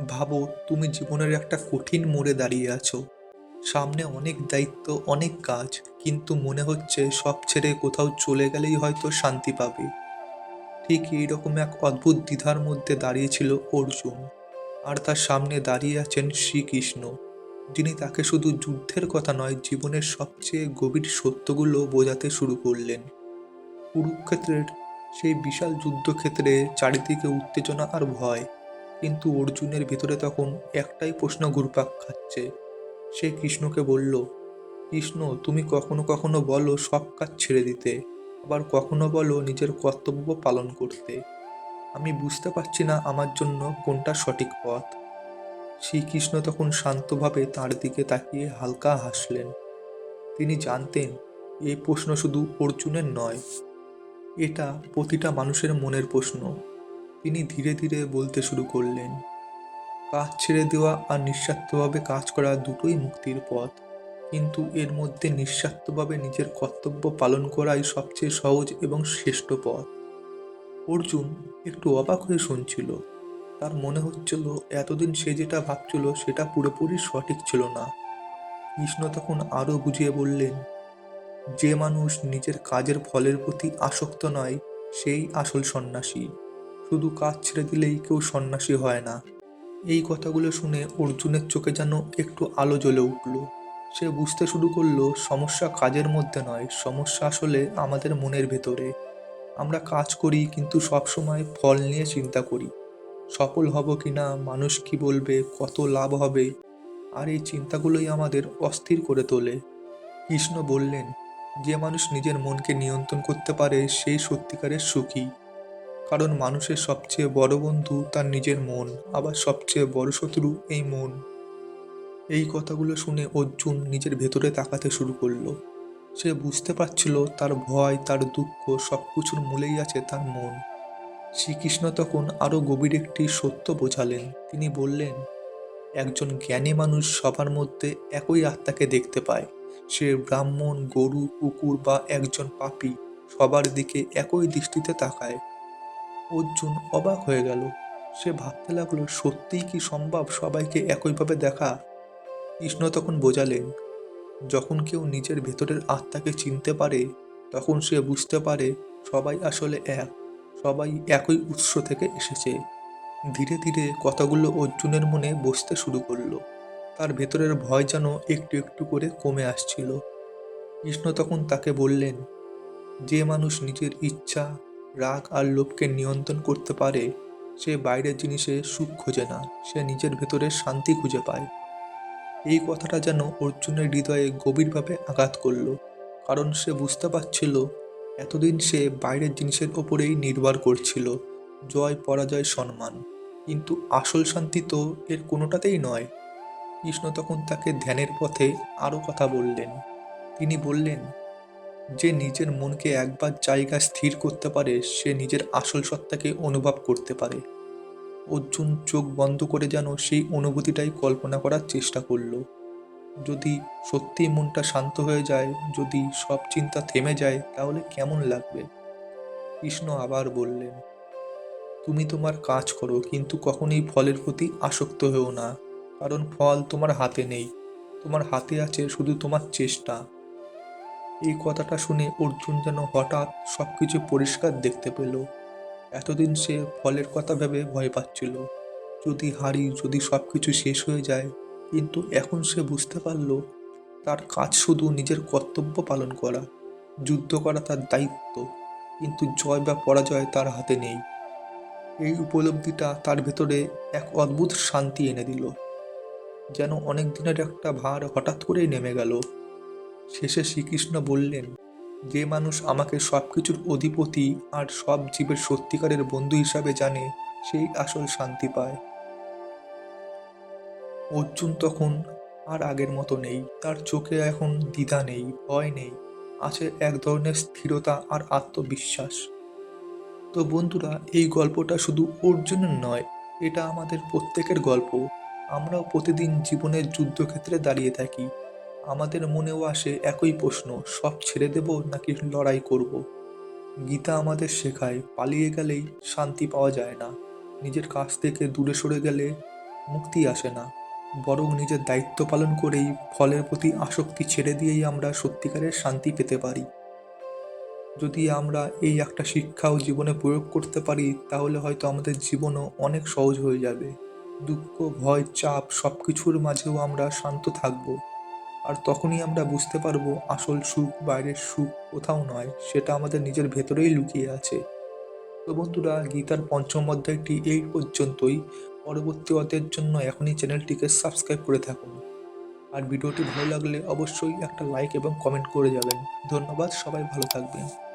ভাবো, তুমি জীবনের একটা কঠিন মোড়ে দাঁড়িয়ে আছো। সামনে অনেক দায়িত্ব, অনেক কাজ, কিন্তু মনে হচ্ছে সব ছেড়ে কোথাও চলে গেলেই হয়তো শান্তি পাবে। ঠিক এইরকম এক অদ্ভুত দ্বিধার মধ্যে দাঁড়িয়েছিল অর্জুন। আর তার সামনে দাঁড়িয়ে আছেন শ্রীকৃষ্ণ, যিনি তাকে শুধু যুদ্ধের কথা নয়, জীবনের সবচেয়ে গভীর সত্যগুলো বোঝাতে শুরু করলেন। কুরুক্ষেত্রের সেই বিশাল যুদ্ধক্ষেত্রে চারিদিকে উত্তেজনা আর ভয়, কিন্তু অর্জুনের ভিতরে তখন একটাই প্রশ্ন ঘুরপাক খাচ্ছে। সে কৃষ্ণকে বলল, কৃষ্ণ, তুমি কখনো কখনো বলো সব কাজ ছেড়ে দিতে, আবার কখনো বলো নিজের কর্তব্য পালন করতে। আমি বুঝতে পারছি না আমার জন্য কোনটা সঠিক পথ। শ্রীকৃষ্ণ তখন শান্তভাবে তার দিকে তাকিয়ে হালকা হাসলেন। তিনি জানতেন এই প্রশ্ন শুধু অর্জুনের নয়, এটা প্রতিটা মানুষের মনের প্রশ্ন। তিনি ধীরে ধীরে বলতে শুরু করলেন, কাজ ছেড়ে দেওয়া আর নিঃস্বার্থভাবে কাজ করা দুটোই মুক্তির পথ, কিন্তু এর মধ্যে নিঃস্বার্থভাবে নিজের কর্তব্য পালন করাই সবচেয়ে সহজ এবং শ্রেষ্ঠ পথ। অর্জুন একটু অবাক হয়ে শুনছিল। তার মনে হচ্ছিল এতদিন সে যেটা ভাবছিল সেটা পুরোপুরি সঠিক ছিল না। কৃষ্ণ তখন আরো বুঝিয়ে বললেন, যে মানুষ নিজের কাজের ফলের প্রতি আসক্ত নয়, সেই আসল সন্ন্যাসী। শুধু কাজ ছেড়ে দিলেই কেউ সন্ন্যাসী হয় না। এই কথাগুলো শুনে অর্জুনের চোখে যেন একটু আলো জ্বলে উঠল। সে বুঝতে শুরু করলো সমস্যা কাজের মধ্যে নয়, সমস্যা আসলে আমাদের মনের ভেতরে। আমরা কাজ করি কিন্তু সবসময় ফল নিয়ে চিন্তা করি। সফল হব কিনা, মানুষ কি বলবে, কত লাভ হবে। আর এই চিন্তাগুলোই আমাদের অস্থির করে তোলে। কৃষ্ণ বললেন, যে মানুষ নিজের মনকে নিয়ন্ত্রণ করতে পারে সেই সত্যিকারের সুখী। কারণ মানুষের সবচেয়ে বড় বন্ধু তার নিজের মন, আবার সবচেয়ে বড় শত্রু এই মন। এই কথাগুলো শুনে অর্জুন নিজের ভেতরে তাকাতে শুরু করলো। সে বুঝতে পারছিল তার ভয়, তার দুঃখ, সবকিছুর মূলেই আছে তার মন। শ্রীকৃষ্ণ তখন আরো গভীর একটি সত্য বোঝালেন। তিনি বললেন, একজন জ্ঞানী মানুষ সবার মধ্যে একই আত্মাকে দেখতে পায়। সে ব্রাহ্মণ, গরু, কুকুর বা একজন পাপী, সবার দিকে একই দৃষ্টিতে তাকায়। অর্জুন অবাক হয়ে গেল। সে ভাবতে লাগলো, সত্যিই কি সম্ভব সবাইকে একইভাবে দেখা? কৃষ্ণ তখন বোঝালেন, যখন কেউ নিজের ভেতরের আত্মাকে চিনতে পারে, তখন সে বুঝতে পারে সবাই আসলে এক, সবাই একই উৎস থেকে এসেছে। ধীরে ধীরে কথাগুলো অর্জুনের মনে বসতে শুরু করলো। তার ভেতরের ভয় যেন একটু একটু করে কমে আসছিল। কৃষ্ণ তখন তাকে বললেন, যে মানুষ নিজের ইচ্ছা, রাগ আর লোভকে নিয়ন্ত্রণ করতে পারে, সে বাইরের জিনিসে সুখ খোঁজে না, সে নিজের ভেতরে শান্তি খুঁজে পায়। এই কথাটা যেন অর্জুনের হৃদয়ে গভীরভাবে আঘাত করল। কারণ সে বুঝতে পারছিল এতদিন সে বাইরের জিনিসের ওপরেই নির্ভর করছিল, জয়, পরাজয়, সম্মান। কিন্তু আসল শান্তি তো এর কোনোটাতেই নয়। কৃষ্ণ তখন তাকে ধ্যানের পথে আরও কথা বললেন। তিনি বললেন, যে নিজের মনকে একবার জায়গা স্থির করতে পারে, সে নিজের আসল সত্তাকে অনুভব করতে পারে। অর্জুন চোখ বন্ধ করে যেন সেই অনুভূতিটাই কল্পনা করার চেষ্টা করলো। যদি সত্যিই মনটা শান্ত হয়ে যায়, যদি সব চিন্তা থেমে যায়, তাহলে কেমন লাগবে? কৃষ্ণ আবার বললেন, তুমি তোমার কাজ করো, কিন্তু কখনোই ফলের প্রতি আসক্ত হও না। কারণ ফল তোমার হাতে নেই, তোমার হাতে আছে শুধু তোমার চেষ্টা। এই কথাটা শুনে অর্জুন যেন হঠাৎ সবকিছু পরিষ্কার দেখতে পেল। এতদিন সে ফলের কথা ভেবে ভয় পাচ্ছিল, যদি হারি, যদি সবকিছু শেষ হয়ে যায়। কিন্তু এখন সে বুঝতে পারল তার কাজ শুধু নিজের কর্তব্য পালন করা, যুদ্ধ করা তার দায়িত্ব, কিন্তু জয় বা পরাজয় তার হাতে নেই। এই উপলব্ধিটা তার ভেতরে এক অদ্ভুত শান্তি এনে দিল। যেন অনেক দিনের একটা ভার হঠাৎ করেই নেমে গেল। শেষে শ্রীকৃষ্ণ বললেন, যে মানুষ আমাকে সবকিছুর অধিপতি আর সব জীবের সত্যিকারের বন্ধু হিসাবে জানে, সেই আসল শান্তি পায়। অর্জুন তখন আর আগের মতো নেই। তার চোখে এখন দ্বিধা নেই, ভয় নেই। আছে এক ধরনের স্থিরতা আর আত্মবিশ্বাস। তো বন্ধুরা, এই গল্পটা শুধু অর্জুনের নয়, এটা আমাদের প্রত্যেকের গল্প। আমরাও প্রতিদিন জীবনের যুদ্ধক্ষেত্রে দাঁড়িয়ে থাকি। আমাদের মনেও আসে একই প্রশ্ন, সব ছেড়ে দেব নাকি লড়াই করব। গীতা আমাদের শেখায়, পালিয়ে গেলেই শান্তি পাওয়া যায় না। নিজের কাছ থেকে দূরে সরে গেলে মুক্তি আসে না, বরং নিজের দায়িত্ব পালন করেই ফলের প্রতি আসক্তি ছেড়ে দিয়েই আমরা সত্যিকারের শান্তি পেতে পারি। যদি আমরা এই একটা শিক্ষাও জীবনে প্রয়োগ করতে পারি, তাহলে হয়তো আমাদের জীবনও অনেক সহজ হয়ে যাবে। দুঃখ, ভয়, চাপ সবকিছুর মাঝেও আমরা শান্ত থাকবো। আর তখনই আমরা বুঝতে পারবো আসল সুখ বাইরের সুখ কোথাও নয়, সেটা আমাদের নিজের ভেতরেই লুকিয়ে আছে। তো বন্ধুরা, গীতার পঞ্চম অধ্যায়টি এই পর্যন্তই। পরবর্তী অধ্যায়ের জন্য এখনই চ্যানেলটিকে সাবস্ক্রাইব করে থাকুন। আর ভিডিওটি ভালো লাগলে অবশ্যই একটা লাইক এবং কমেন্ট করে যাবেন। ধন্যবাদ, সবাই ভালো থাকবেন।